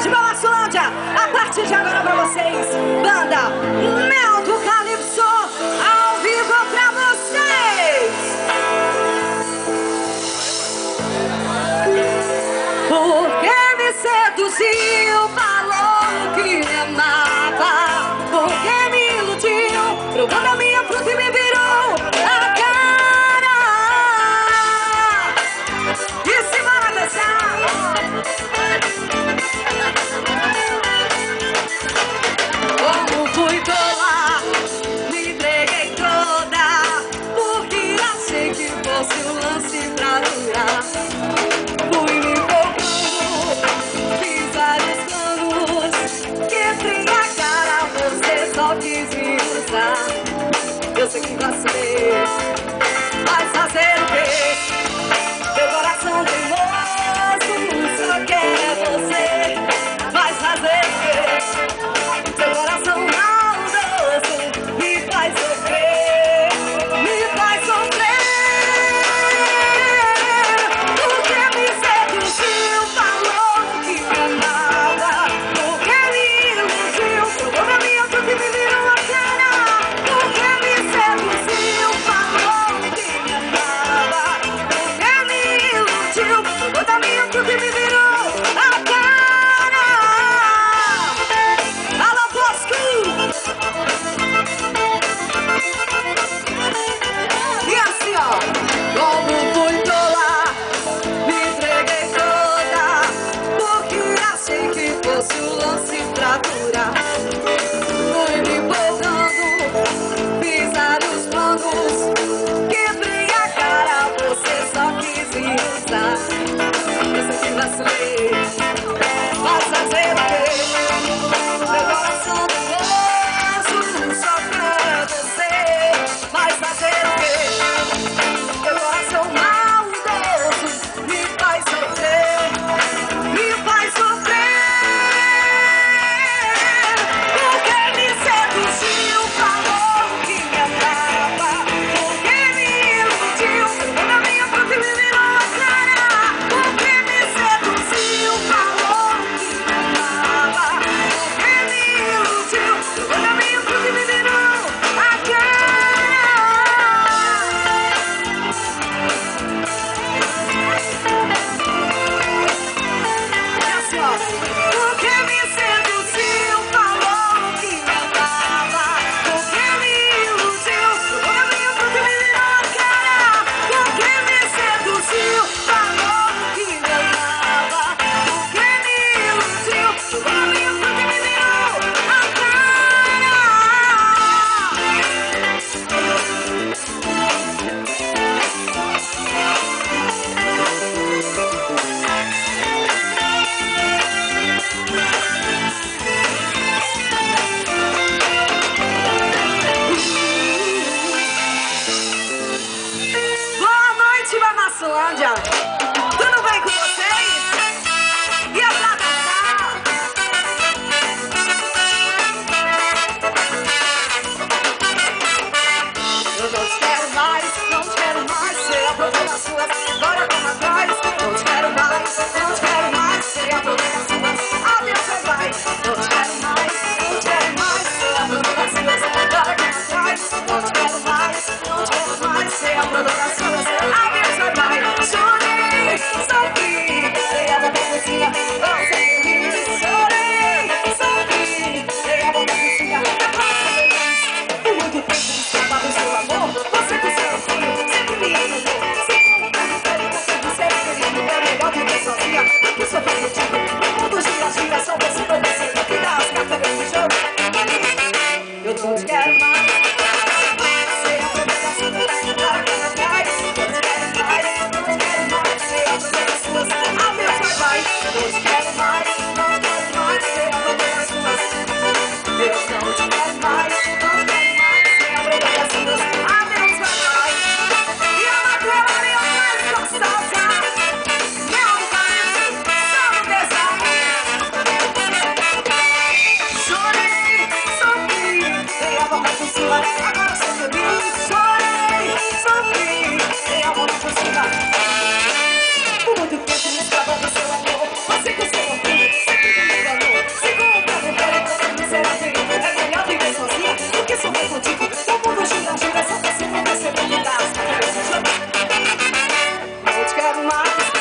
de Balacilândia, a partir de agora pra vocês, banda Mel do Calypso, ao vivo pra vocês. Porque me seduziu, falou que me amava, porque me iludiu, provando a minha fruta e me virou a cara. E se bora dançar. Como fui tola, me entreguei toda, porque achei que fosse um lance pra durar. Fui me empolgando, fiz vários planos, quebrei a cara, você só quis me usar. Eu sei que vacilei, mas fazer o quê? Meu coração teimoso só quer você, mas fazer o quê? Seu coração maldoso me faz sofrer, me faz sofrer. Porque me seduziu, falou que me amava, porque me iludiu, provou pra mim outro que me virou a cara. Porque me seduziu, falou que me amava, porque me iludiu, provou pra mim outro que me virou a cara. Alô, Bosco! E assim, ó, como fui tola, me entreguei toda, porque achei que fosse o lance pra durar. Fui me empolgando, fiz vários planos, quebrei a cara, você só quis me usar. Eu sei que vacilei, mas fazer o quê? Meu coração teimoso só quer você, mas fazer o quê? Meu coração maldoso me faz sofrer, me faz sofrer. Porque me seduziu, falou que me amava, porque me iludiu, provou na minha fruta e me virou a cara. Porque me seduziu, falou que me amava, porque me iludiu, provou na minha fruta e me virou a cara. E assim, ó, porque me seduziu, falou que me amava, porque me iludiu, provou na minha fruta e me virou a cara. Porque me seduziu, falou que me amava, porque me iludiu, provou na minha fruta e me virou a cara. mais.